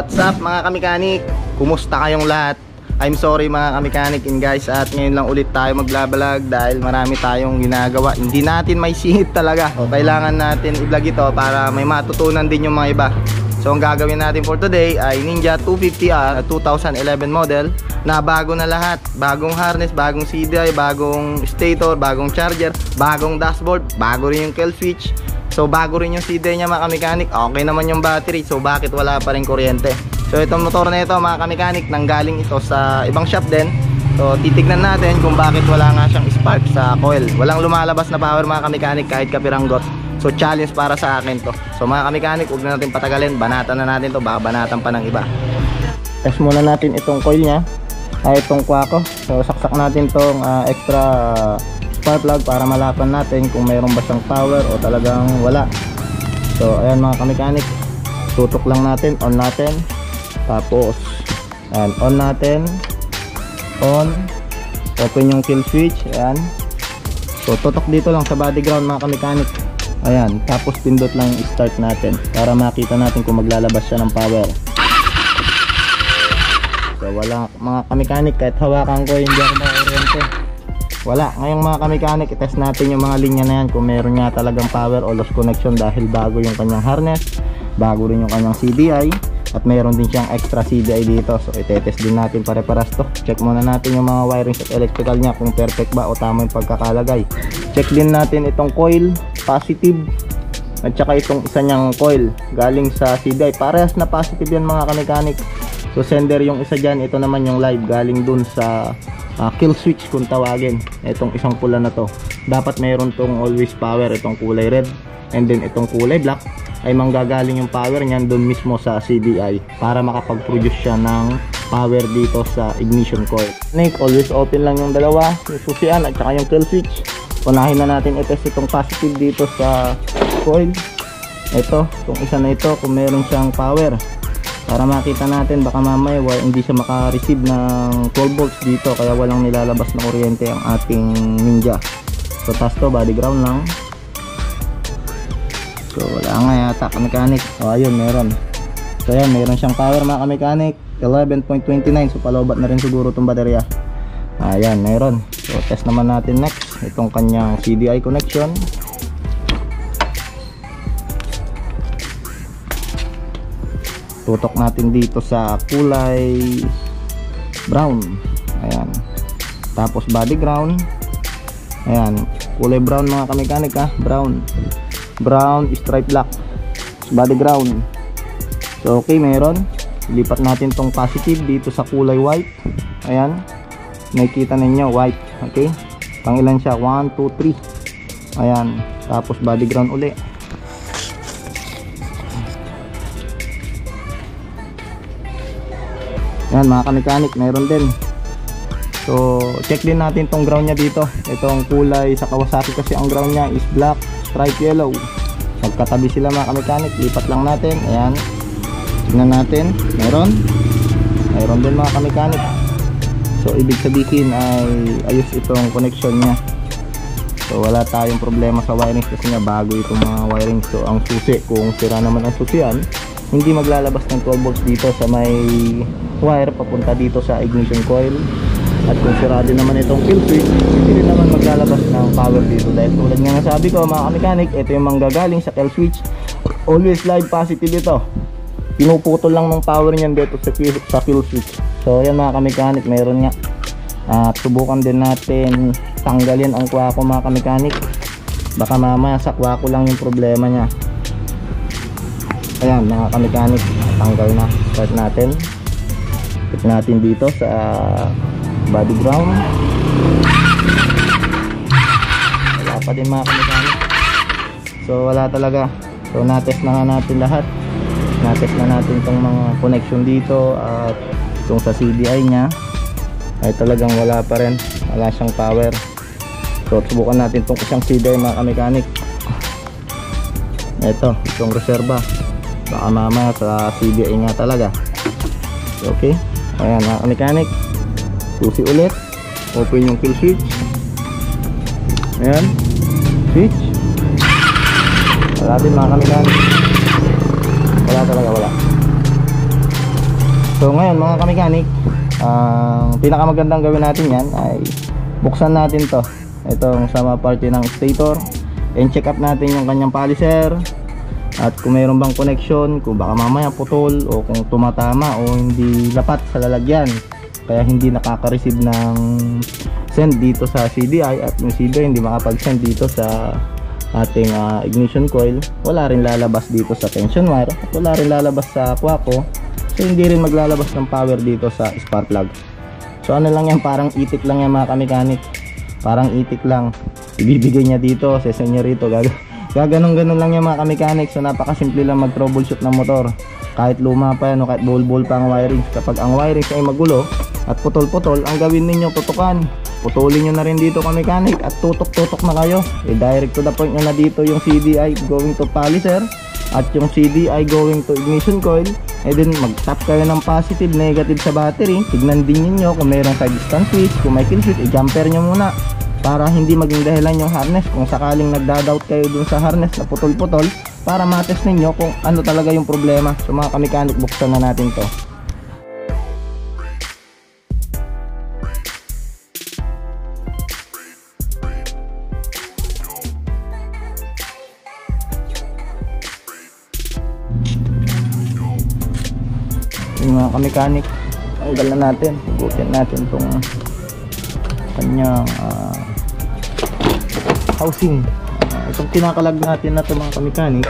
What's up mga kamekanik? Kumusta kayong lahat? I'm sorry mga kamekanik guys, at ngayon lang ulit tayo maglabalag dahil marami tayong ginagawa. Hindi natin may singit talaga. So, kailangan natin i-vlog ito para may matutunan din yung mga iba. So ang gagawin natin for today ay Ninja 250R 2011 model na bago na lahat. Bagong harness, bagong CDI, bagong stator, bagong charger, bagong dashboard, bago rin yung kill switch. So bago rin yung CDI niya mga kamekanik. Okay naman yung battery, so bakit wala pa rin kuryente? So itong motor na ito mga kamekanik, nanggaling ito sa ibang shop din. So titignan natin kung bakit wala nga siyang spark sa coil. Walang lumalabas na power mga kamekanik kahit kapiranggot. So challenge para sa akin to. So mga kamekanik, huwag na natin patagalin, banatan na natin to, baka banatan pa ng iba. Test muna natin itong coil niya, ay itong kwako. So saksak natin tong extra spark plug para malapan natin kung mayroon ba siyang power o talagang wala. So ayan mga kamekanik, tutok lang natin, on natin, tapos ayan, on natin, on, open yung kill switch, ayan. So tutok dito lang sa body ground mga kamekanik, ayan, tapos pindot lang yung start natin para makita natin kung maglalabas siya ng power. So wala mga kamekanik, kahit hawakan ko hindi ako makakuryente, wala. Ngayong mga kamekanik, itest natin yung mga linya na yan kung meron nga talagang power o lost connection dahil bago yung kanyang harness, bago rin yung kanyang CDI, at meron din siyang extra CDI dito. So itetest din natin pare-paras to. Check muna natin yung mga wirings at electrical niya kung perfect ba o tama yung pagkakalagay. Check din natin itong coil, positive, at saka itong isa niyang coil galing sa CDI, parehas na positive yan mga kamekanik. So sender yung isa dyan, ito naman yung live galing dun sa kill switch kung tawagin. Itong isang pula na to, dapat mayroon tong always power, itong kulay red, and then itong kulay black ay manggagaling yung power niyan dun mismo sa CDI para makapag-produce siya ng power dito sa ignition coil. Always open lang yung dalawa, yung susian at saka yung kill switch. Unahin na natin i-test itong positive dito sa coil. Ito, itong isa na ito kung meron siyang power, para makita natin baka mamaya hindi siya maka-receive ng 12 volts dito kaya walang nilalabas na kuryente ang ating Ninja. So taas to, body ground lang. So wala nga yata kamekanik. O ayun, meron. So ayan, meron siyang power mga kamekanik, 11.29. So palobat na rin siguro itong baterya. Ayan, meron. So test naman natin next itong kanyang CDI connection. Tutok natin dito sa kulay brown, ayan, tapos body ground, ayan, kulay brown mga kamekanik brown stripe black, body ground. So okay, meron. Lipat natin tong positive dito sa kulay white, ayan, nakikita ninyo white. Okay, pangilan siya, 1, 2, 3, ayan, tapos body ground uli. Yan mga kamekanik, meron din. So check din natin tong ground nya dito. Itong kulay sa Kawasaki kasi ang ground nya is black stripe yellow. Magkatabi sila mga kamekanik, lipat lang natin. Ayan, tingnan natin, meron din mga kamekanik. So ibig sabihin ay ayos itong connection nya. So wala tayong problema sa wiring kasi nga bago itong mga wiring. So ang susi, kung sira naman ang susian, hindi maglalabas ng 12 volts dito sa may wire papunta dito sa ignition coil. At kung sira din naman itong kill switch, hindi rin naman maglalabas ng power dito dahil tulad nga nasabi ko mga kamekanik, ito yung manggagaling sa kill switch. Always live positive ito, pinuputol lang ng power niyan dito sa kill switch. So yan mga kamekanik, meron nga. At subukan din natin tanggalin ang kwako mga kamekanik, baka mamaya sa kwako lang yung problema nya. Ayan mga kamekanik, tanggal na. Start natin, put natin dito sa body ground. Wala pa din mga kamekanik, so wala talaga. So natest na nga natin lahat, natest na natin itong mga connection dito at itong sa CDI nya ay talagang wala pa rin, wala siyang power. So subukan natin itong isang CDI mga kamekanik. Itong reserva, baka mamaya sa CDI nga talaga. Okay, ayan mga kamekanik, susi ulit, open yung kill switch, ayan, switch. Wala din mga kamekanik, wala talaga, wala. So ngayon mga kamekanik, ang pinakamagandang gawin natin yan ay buksan natin to, itong sama parte ng stator, and check up natin yung kanyang polisher at kung mayroon bang connection, kung baka mamaya putol o kung tumatama o hindi lapat sa lalagyan kaya hindi nakaka-receive ng send dito sa CDI at yung CDI hindi makapag-send dito sa ating ignition coil. Wala rin lalabas dito sa tension wire at wala rin lalabas sa quaco, so hindi rin maglalabas ng power dito sa spark plug. So ano lang yan, parang itik lang yan mga kamekanik, parang itik lang ibibigay niya dito, sesend niya rito, gaganong-ganon lang yan mga kamekanik. So napakasimple lang mag troubleshoot ng motor kahit luma pa yan o kahit bol-bol pa ang wiring. Kapag ang wiring ay magulo at putol-putol, ang gawin ninyo tutukan, putulin nyo na rin dito kamekanik at tutok-tutok na kayo, direct to the point nyo na dito yung CDI going to polisher at yung CDI going to ignition coil. Then mag-tap kayo ng positive, negative sa battery. Tignan din niyo kung mayroong side distance switch, kung may kill switch, i-jumper nyo muna para hindi maging dahilan yung harness kung sakaling nagda-doubt kayo dun sa harness na putol-putol, para matest ninyo kung ano talaga yung problema. So mga kamekanik, buksan na natin to. Yung mga kamekanik, tanggal na natin, butin natin itong kanyang housing. Itong kinakalag natin na ito mga kamekanik,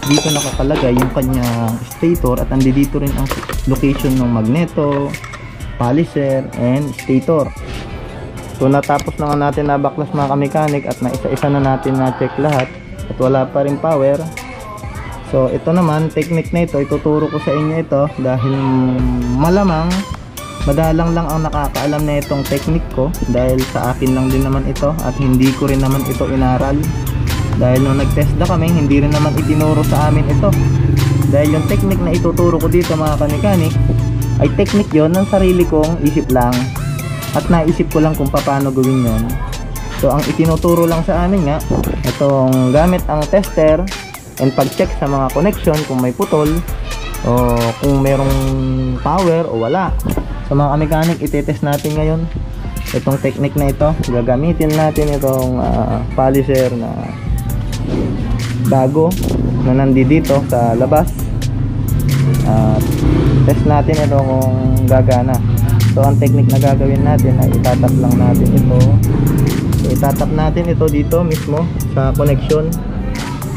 dito nakakalagay yung kanyang stator at andito rin ang location ng magneto, polisher, and stator. So natapos na nga natin na baklas mga kamekanik at naisa-isa na natin na check lahat at wala pa rin power. So ito naman, technique na ito, ituturo ko sa inyo ito dahil malamang madalang lang ang nakakaalam na itong technique ko, dahil sa akin lang din naman ito at hindi ko rin naman ito inaral. Dahil nung nag-test na kami, hindi rin naman itinuro sa amin ito. Dahil yung technique na ituturo ko dito mga kamekanik ay technique yon ng sarili kong isip lang at naisip ko lang kung paano gawin yon. So ang itinuturo lang sa amin nga, itong gamit ang tester and pag-check sa mga connection kung may putol o kung merong power o wala. So mga kamekanik, itetest natin ngayon itong technique na ito. Gagamitin natin itong polisher na bago na nandito sa labas. Test natin ito kung gagana. So ang technique na gagawin natin ay itatap lang natin ito. So itatap natin ito dito mismo sa connection.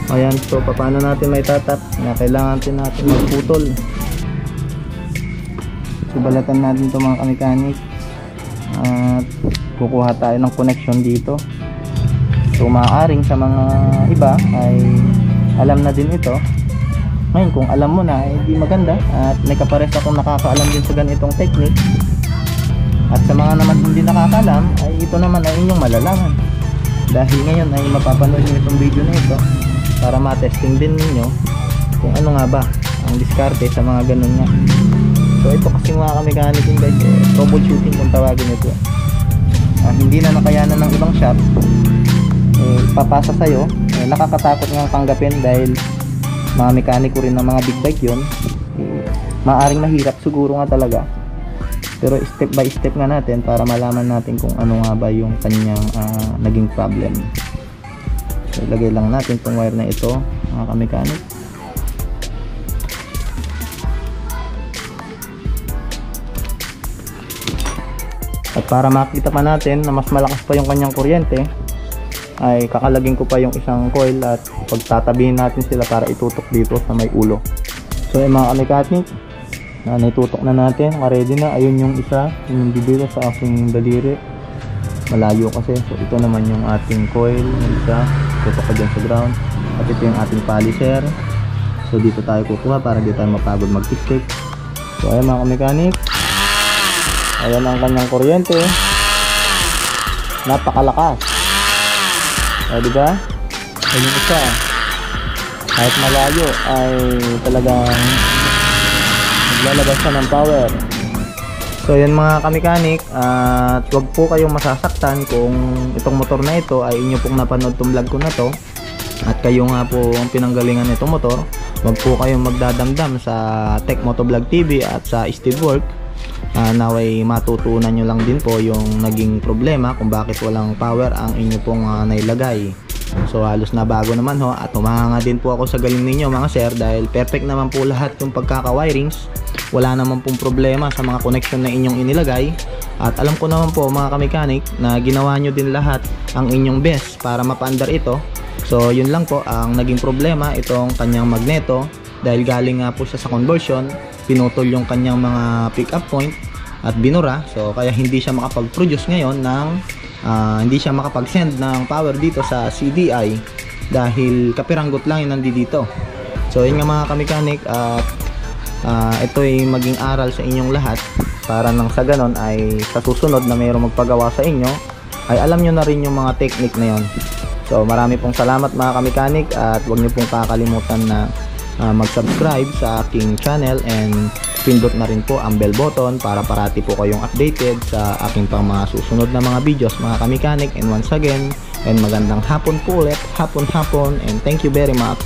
Ayan, so paano natin may tatap na kailangan natin magputol. So balatan natin ito mga kamekanik at kukuha tayo ng connection dito. So maaaring sa mga iba ay alam na din ito. Ngayon kung alam mo na, hindi maganda at may kapares akong nakakaalam din sa ganitong technique. At sa mga naman hindi nakakaalam ay ito naman ay inyong malalaman, dahil ngayon ay mapapanood nyo itong video na ito para matesting din ninyo kung ano nga ba ang diskarte sa mga ganun nga. So ito kasi mga kamekanik guys, troubleshooting kung tawagin ito. Hindi na nakayanan ng ibang shop, papasa sa'yo, nakakatakot nga tanggapin dahil mga mekaniko rin ng mga big bike yun. Maaring mahirap siguro nga talaga, pero step by step nga natin para malaman natin kung ano nga ba yung kanyang naging problem. So, ilagay lang natin itong wire na ito mga kamekanik. At para makita pa natin na mas malakas pa yung kanyang kuryente, ay kakalagin ko pa yung isang coil at pagtatabihin natin sila para itutok dito sa may ulo. So yung mga kamekanik, na naitutok na natin, ready na. Ayun yung isa, yung dito sa aking daliri, malayo kasi. So ito naman yung ating coil, yung isa tutok ka dyan sa ground, at ito yung ating polisher. So dito tayo kukuha para di tayo mapagod mag-stick. So ayun mga kamekanik, ayan ang kanyang kuryente, napakalakas. Diba? Ayun yung isa, kahit malayo ay talagang naglalabas siya ng power. So yun mga kamekanik, at wag po kayong masasaktan kung itong motor na ito ay inyo pong napanood tong vlog ko na to at kayo nga po ang pinanggalingan nitong motor. wag po kayong magdadamdam sa Tech Motovlog TV at sa Steve Work. Naway matutunan nyo lang din po yung naging problema kung bakit walang power ang inyo pong nailagay. So halos na bago naman ho, at humahanga din po ako sa galing ninyo mga sir, dahil perfect naman po lahat yung pagkaka-wirings. Wala naman pong problema sa mga connection na inyong inilagay. At alam ko naman po mga kamekanik na ginawa nyo din lahat ang inyong best para mapaandar ito. So yun lang po ang naging problema, itong kanyang magneto, dahil galing nga po siya sa conversion, pinutol yung kanyang mga pick up point at binura. So kaya hindi siya makapag-produce ngayon ng hindi siya makapag-send ng power dito sa CDI dahil kapiranggot lang yung nandito. So yun nga mga kamekanik, at ito ay maging aral sa inyong lahat para nang sa ganon ay sa susunod na mayroong magpagawa sa inyo ay alam nyo na rin yung mga technique na yon. So marami pong salamat mga kamekanik, at huwag nyo pong kakalimutan na mag-subscribe sa aking channel and pindot na rin po ang bell button para parati po kayong updated sa aking pang mga susunod na mga videos mga kamekanik. And once again, and magandang hapon po ulit, hapon, and thank you very much.